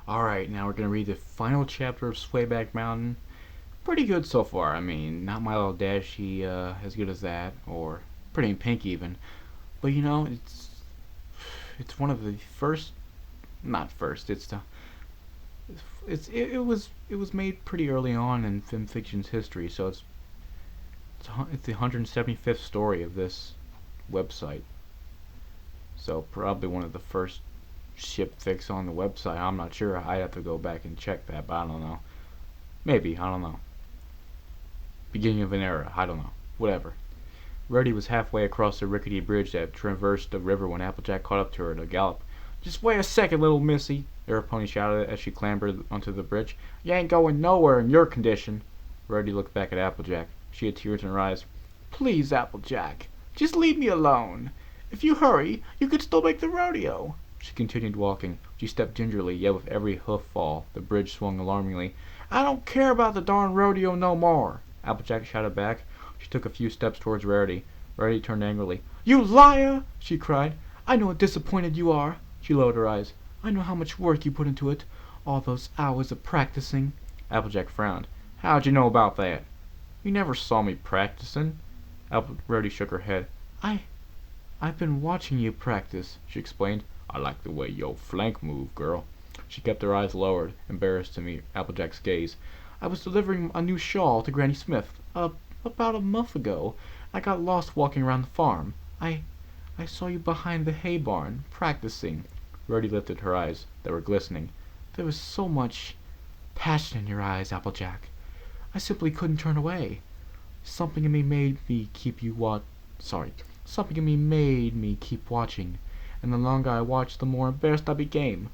Alright, now we're gonna read the final chapter of Swayback Mountain. Pretty good so far. I mean, not My Little Dashy as good as that, or Pretty in Pink even. But it's one of the first, not first. It was made pretty early on in film fiction's history, so it's the 175th story of this website. So probably one of the first ship fics on the website. I'm not sure. I'd have to go back and check that, but I don't know. Maybe, I don't know. Beginning of an era, I don't know. Whatever. Rarity was halfway across the rickety bridge that traversed the river when Applejack caught up to her at a gallop. "Just wait a second, little missy," her pony shouted as she clambered onto the bridge. "You ain't going nowhere in your condition." Rarity looked back at Applejack. She had tears in her eyes. "Please, Applejack, just leave me alone. If you hurry, you could still make the rodeo." She continued walking. She stepped gingerly, yet with every hoof fall the bridge swung alarmingly. "I don't care about the darn rodeo no more," Applejack shouted back. She took a few steps towards Rarity. Rarity turned angrily. "You liar!" she cried. "I know how disappointed you are." She lowered her eyes. "I know how much work you put into it. All those hours of practicing." Applejack frowned. "How'd you know about that?" "You never saw me practicing." Rarity shook her head. I've been watching you practice," she explained. "I like the way yo' flank move, girl." She kept her eyes lowered, embarrassed to meet Applejack's gaze. "I was delivering a new shawl to Granny Smith, about a month ago. I got lost walking around the farm. I saw you behind the hay barn, practicing." Rarity lifted her eyes, that were glistening. "There was so much passion in your eyes, Applejack. I simply couldn't turn away. Something in me made me keep watching, and the longer I watched, the more embarrassed I became.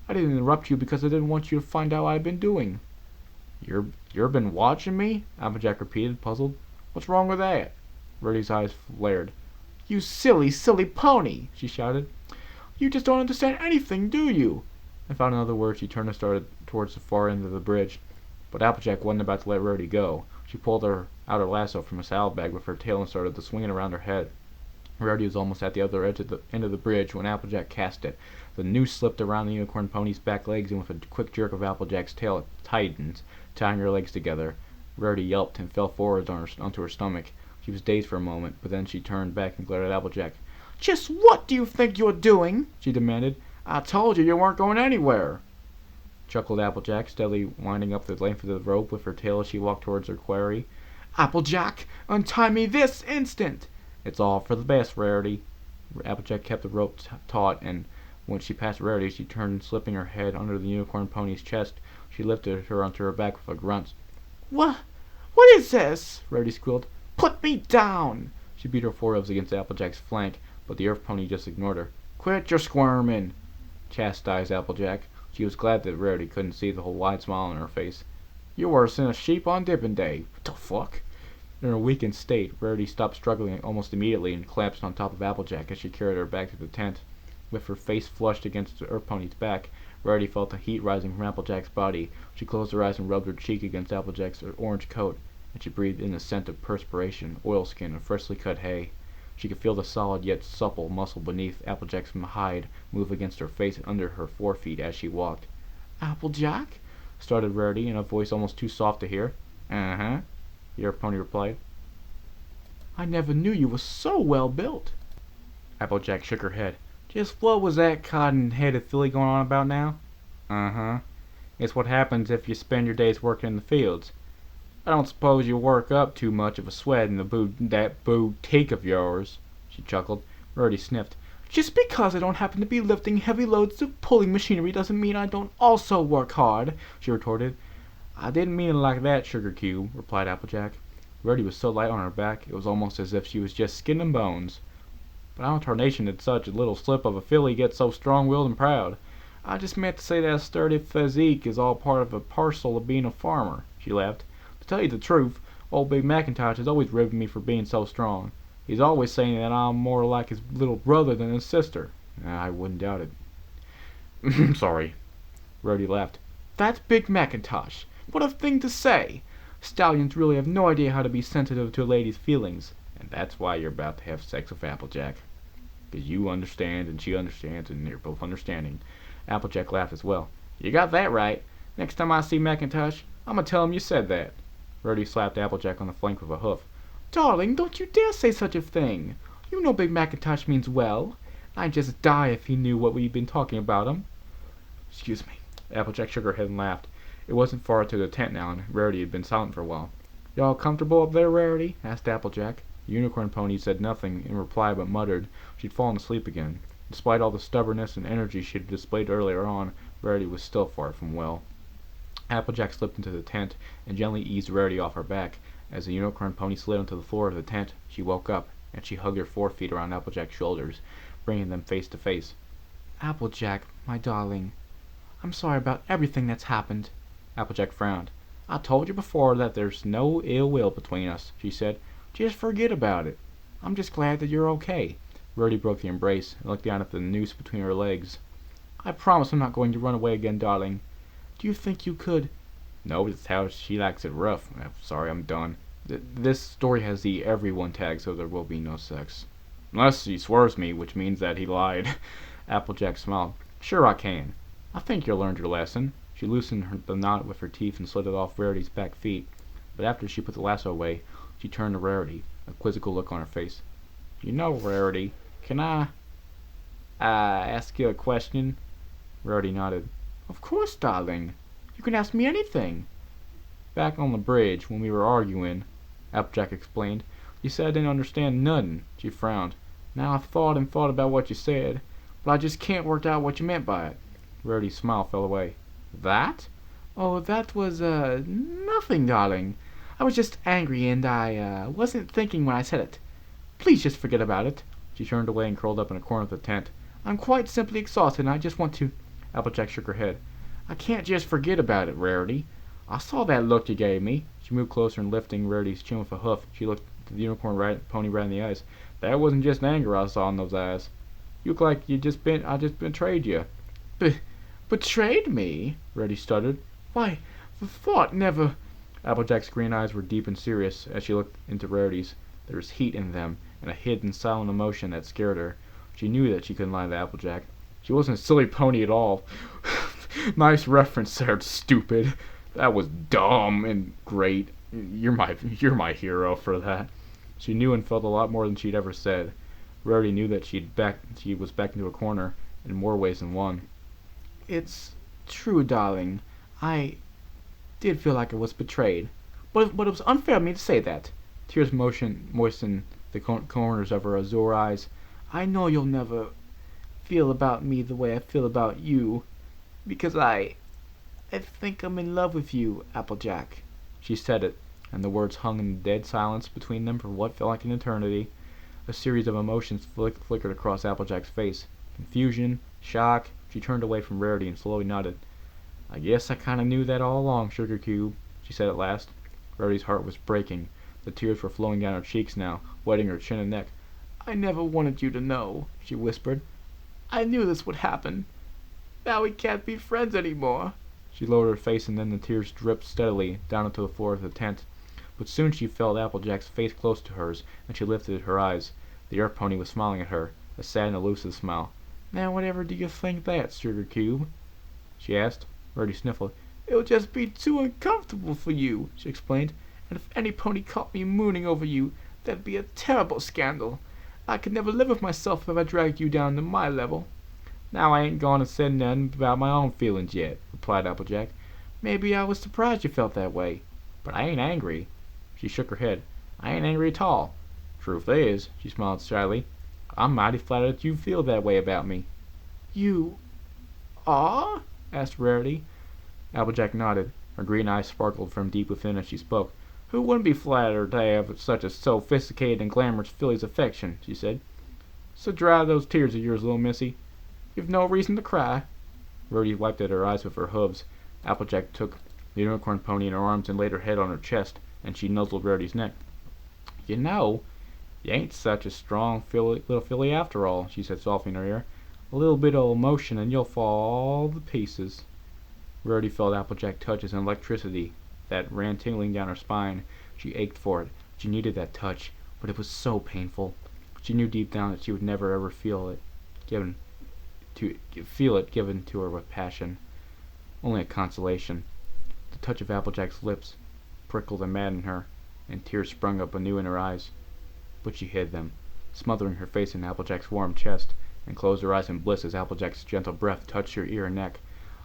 I didn't interrupt you because I didn't want you to find out what I'd been doing." You're been watching me?" Applejack repeated, puzzled. "What's wrong with that?" Rarity's eyes flared. "You silly, silly pony!" she shouted. "You just don't understand anything, do you?" Without another word, she turned and started towards the far end of the bridge. But Applejack wasn't about to let Rarity go. She pulled out her lasso from a saddlebag with her tail and started to swing it around her head. Rarity was almost at the other end of the bridge when Applejack cast it. The noose slipped around the unicorn pony's back legs, and with a quick jerk of Applejack's tail it tightened, tying her legs together. Rarity yelped and fell forward onto her stomach. She was dazed for a moment, but then she turned back and glared at Applejack. "Just what do you think you're doing?" she demanded. "I told you weren't going anywhere," chuckled Applejack, steadily winding up the length of the rope with her tail as she walked towards her quarry. "Applejack, untie me this instant!" "It's all for the best, Rarity." Applejack kept the rope taut, and when she passed Rarity, she turned, slipping her head under the unicorn pony's chest. She lifted her onto her back with a grunt. What is this?" Rarity squealed. "Put me down!" She beat her forearms against Applejack's flank, but the earth pony just ignored her. "Quit your squirming," chastised Applejack. She was glad that Rarity couldn't see the whole wide smile on her face. "You're worse than a sheep on dipping day. What the fuck?" In her weakened state, Rarity stopped struggling almost immediately and collapsed on top of Applejack as she carried her back to the tent. With her face flushed against the earth pony's back, Rarity felt the heat rising from Applejack's body. She closed her eyes and rubbed her cheek against Applejack's orange coat, and she breathed in the scent of perspiration, oilskin, and freshly cut hay. She could feel the solid yet supple muscle beneath Applejack's hide move against her face and under her forefeet as she walked. "Applejack?" started Rarity in a voice almost too soft to hear. "Uh-huh," the earth pony replied. "I never knew you were so well built." Applejack shook her head. "Just what was that cotton-headed filly going on about now?" "Uh-huh. It's what happens if you spend your days working in the fields. I don't suppose you work up too much of a sweat in that boutique of yours," she chuckled. Rarity sniffed. "Just because I don't happen to be lifting heavy loads of pulling machinery doesn't mean I don't also work hard," she retorted. "I didn't mean it like that, Sugar Cube," replied Applejack. Rarity was so light on her back it was almost as if she was just skin and bones. "But how in tarnation did such a little slip of a filly get so strong-willed and proud? I just meant to say that sturdy physique is all part of a parcel of being a farmer," she laughed. "To tell you the truth, old Big Macintosh has always ribbed me for being so strong. He's always saying that I'm more like his little brother than his sister. I wouldn't doubt it." "Sorry." Rarity laughed. "That's Big Macintosh. What a thing to say! Stallions really have no idea how to be sensitive to a lady's feelings. And that's why you're about to have sex with Applejack. Because you understand and she understands and you're both understanding." Applejack laughed as well. You got that right. Next time I see McIntosh, I'm gonna tell him you said that. Rarity slapped Applejack on the flank with a hoof. Darling, don't you dare say such a thing. You know Big McIntosh means well. I'd just die if he knew what we've been talking about him. Excuse me. Applejack shook her head and laughed. It wasn't far to the tent now, and Rarity had been silent for a while. You all comfortable up there, Rarity? Asked Applejack. The unicorn pony said nothing in reply but muttered she'd fallen asleep again. Despite all the stubbornness and energy she had displayed earlier on, Rarity was still far from well. Applejack slipped into the tent and gently eased Rarity off her back. As the unicorn pony slid onto the floor of the tent, she woke up, and she hugged her forefeet around Applejack's shoulders, bringing them face to face. Applejack, my darling, I'm sorry about everything that's happened. Applejack frowned. I told you before that there's no ill will between us, she said. Just forget about it. I'm just glad that you're okay. Rarity broke the embrace and looked down at the noose between her legs. I promise I'm not going to run away again, darling. Do you think you could? No, it's how she likes it rough. Sorry, I'm done. This story has the everyone tag, so there will be no sex. Unless he swears me, which means that he lied. Applejack smiled. Sure I can. I think you learned your lesson. She loosened the knot with her teeth and slid it off Rarity's back feet. But after she put the lasso away, she turned to Rarity, a quizzical look on her face. You know, Rarity, can I ask you a question? Rarity nodded. Of course, darling. You can ask me anything. Back on the bridge, when we were arguing, Applejack explained, you said I didn't understand nothin'. She frowned. Now I've thought and thought about what you said, but I just can't work out what you meant by it. Rarity's smile fell away. That? Oh, that was, nothing, darling. I was just angry and I, wasn't thinking when I said it. Please just forget about it. She turned away and curled up in a corner of the tent. I'm quite simply exhausted and I just want to... Applejack shook her head. I can't just forget about it, Rarity. I saw that look you gave me. She moved closer and lifting Rarity's chin with a hoof, she looked the unicorn pony right in the eyes. That wasn't just anger I saw in those eyes. You look like I just betrayed you. Betrayed me? Rarity stuttered. Why, the thought never... Applejack's green eyes were deep and serious as she looked into Rarity's. There was heat in them, and a hidden, silent emotion that scared her. She knew that she couldn't lie to Applejack. She wasn't a silly pony at all. Nice reference there, stupid. That was dumb and great. You're my hero for that. She knew and felt a lot more than she'd ever said. Rarity knew that she was backed into a corner in more ways than one. It's true, darling. I did feel like I was betrayed. But it was unfair of me to say that. Tears moistened the corners of her azure eyes. I know you'll never feel about me the way I feel about you. Because I think I'm in love with you, Applejack. She said it, and the words hung in dead silence between them for what felt like an eternity. A series of emotions flickered across Applejack's face. Confusion, shock. She turned away from Rarity and slowly nodded. I guess I kinda knew that all along, Sugar Cube, she said at last. Rarity's heart was breaking. The tears were flowing down her cheeks now, wetting her chin and neck. I never wanted you to know, she whispered. I knew this would happen. Now we can't be friends anymore. She lowered her face and then the tears dripped steadily down onto the floor of the tent. But soon she felt Applejack's face close to hers, and she lifted her eyes. The Earth Pony was smiling at her, a sad and elusive smile. Now whatever do you think that, Sugar Cube? She asked. Rarity sniffled. It'll just be too uncomfortable for you, she explained. And if any pony caught me mooning over you, that'd be a terrible scandal. I could never live with myself if I dragged you down to my level. Now I ain't gone and said nothing about my own feelings yet, replied Applejack. Maybe I was surprised you felt that way. But I ain't angry. She shook her head. I ain't angry at all. Truth is, she smiled shyly, I'm mighty flattered that you feel that way about me. You are? Asked Rarity. Applejack nodded. Her green eyes sparkled from deep within as she spoke. Who wouldn't be flattered to have such a sophisticated and glamorous filly's affection, she said. So dry those tears of yours, little missy. You've no reason to cry. Rarity wiped at her eyes with her hooves. Applejack took the unicorn pony in her arms and laid her head on her chest, and she nuzzled Rarity's neck. You know, you ain't such a strong little filly after all, she said softly in her ear. A little bit of emotion and you'll fall all to pieces. Rarity felt Applejack touch as an electricity that ran tingling down her spine. She ached for it. She needed that touch, but it was so painful. She knew deep down that she would never ever feel it given to her with passion. only a consolation. The touch of Applejack's lips prickled and maddened her, and tears sprung up anew in her eyes. But she hid them, smothering her face in Applejack's warm chest, and closed her eyes in bliss as Applejack's gentle breath touched her ear and neck.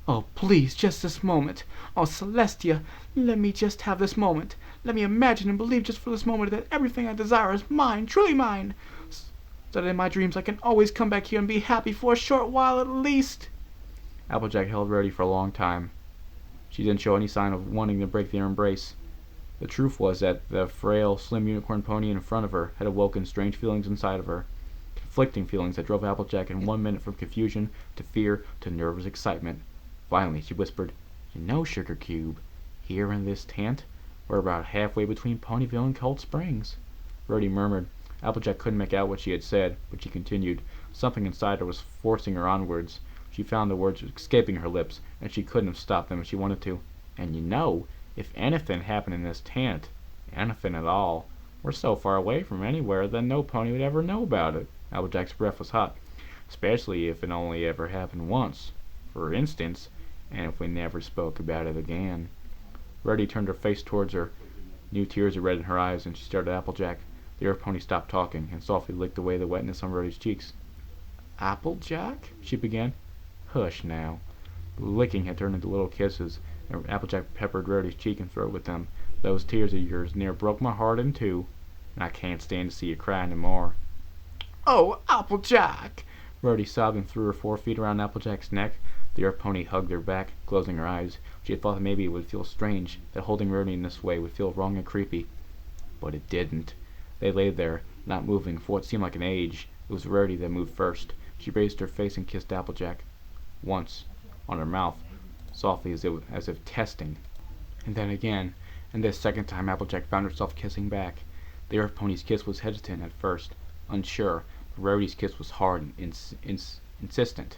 "Oh, please, just this moment. Oh, Celestia, let me just have this moment. Let me imagine and believe just for this moment that everything I desire is mine, truly mine, so that in my dreams I can always come back here and be happy for a short while at least." Applejack held Rarity for a long time. She didn't show any sign of wanting to break their embrace. The truth was that the frail, slim unicorn pony in front of her had awoken strange feelings inside of her, conflicting feelings that drove Applejack in 1 minute from confusion to fear to nervous excitement. Finally, she whispered, "You know, Sugar Cube, here in this tent, we're about halfway between Ponyville and Cold Springs." Rarity murmured. Applejack couldn't make out what she had said, but she continued. Something inside her was forcing her onwards. She found the words escaping her lips, and she couldn't have stopped them if she wanted to. "And you know, if anything happened in this tent, anything at all, we're so far away from anywhere that no pony would ever know about it." Applejack's breath was hot. "Especially if it only ever happened once, for instance, and if we never spoke about it again." Rarity turned her face towards her. New tears were red in her eyes, and she stared at Applejack. The Earth Pony stopped talking, and softly licked away the wetness on Rarity's cheeks. "Applejack?" she began. "Hush, now." The licking had turned into little kisses, and Applejack peppered Rarity's cheek and throat with them. "Those tears of yours near broke my heart in two, and I can't stand to see you cry any more." "Oh, Applejack!" Rarity sobbed and threw her 4 feet around Applejack's neck. The Earth Pony hugged her back, closing her eyes. She had thought that maybe it would feel strange, that holding Rarity in this way would feel wrong and creepy. But it didn't. They lay there, not moving, for what seemed like an age. It was Rarity that moved first. She raised her face and kissed Applejack. Once, on her mouth, softly as if testing. And then again, and this second time Applejack found herself kissing back. The Earth Pony's kiss was hesitant at first, unsure, but Rarity's kiss was hard and insistent,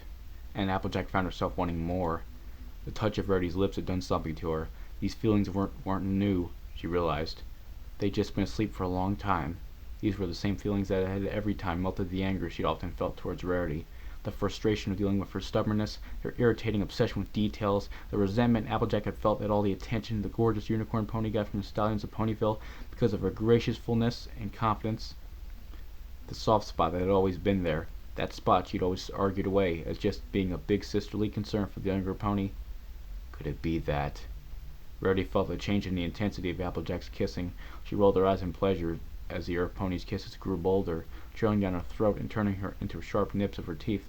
and Applejack found herself wanting more. The touch of Rarity's lips had done something to her. These feelings weren't new, she realized. They'd just been asleep for a long time. These were the same feelings that had every time melted the anger she'd often felt towards Rarity. The frustration of dealing with her stubbornness, her irritating obsession with details, the resentment Applejack had felt at all the attention the gorgeous unicorn pony got from the stallions of Ponyville because of her graciousness and confidence. The soft spot that had always been there, that spot she'd always argued away as just being a big sisterly concern for the younger pony. Could it be that? Rarity felt a change in the intensity of Applejack's kissing. She rolled her eyes in pleasure as the Earth Pony's kisses grew bolder, trailing down her throat and turning her into sharp nips of her teeth.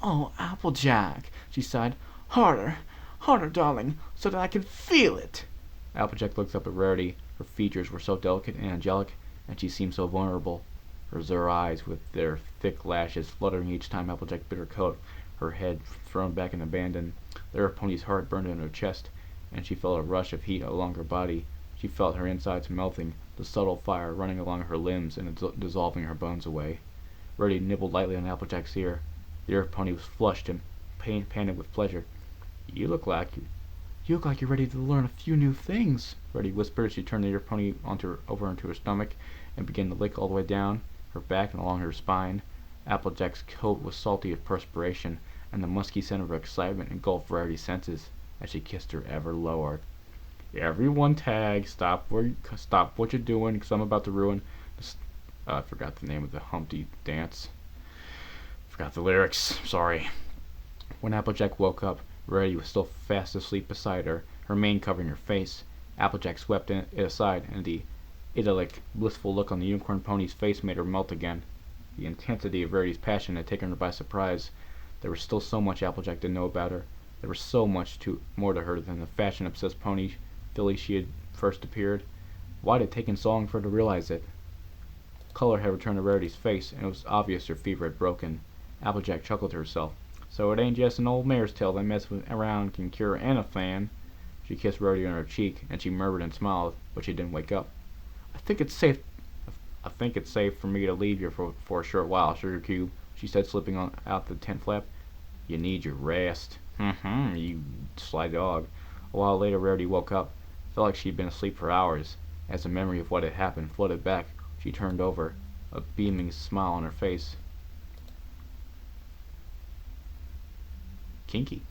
"Oh, Applejack," she sighed. "Harder, harder, darling, so that I can feel it." Applejack looked up at Rarity. Her features were so delicate and angelic, and she seemed so vulnerable. Her azure eyes, with their thick lashes fluttering each time Applejack bit her coat, her head thrown back in abandon. The Earth Pony's heart burned in her chest, and she felt a rush of heat along her body. She felt her insides melting, the subtle fire running along her limbs and dissolving her bones away. Rarity nibbled lightly on Applejack's ear. The Earth Pony was flushed and panted with pleasure. You look like you're ready to learn a few new things," Rarity whispered as she turned the Earth Pony over into her stomach and began to lick all the way down her back and along her spine. Applejack's coat was salty with perspiration, and the musky scent of her excitement engulfed Rarity's senses as she kissed her ever lower. "Everyone tag, stop what you're doing, because I'm about to ruin this." I forgot the name of the Humpty dance. Forgot the lyrics, sorry. When Applejack woke up, Rarity was still fast asleep beside her, her mane covering her face. Applejack swept it aside, and the idyllic, blissful look on the unicorn pony's face made her melt again. The intensity of Rarity's passion had taken her by surprise. There was still so much Applejack didn't know about her. There was so much more to her than the fashion-obsessed pony filly she had first appeared. Why had it taken so long for her to realize it? Color had returned to Rarity's face, and it was obvious her fever had broken. Applejack chuckled to herself. "So it ain't just an old mare's tail that messing around can cure anything." She kissed Rarity on her cheek, and she murmured and smiled, but she didn't wake up. I think it's safe for me to leave you for a short while, Sugar Cube," she said, slipping out the tent flap. "You need your rest." You sly dog." A while later, Rarity woke up. It felt like she'd been asleep for hours. As the memory of what had happened flooded back, she turned over, a beaming smile on her face. Kinky.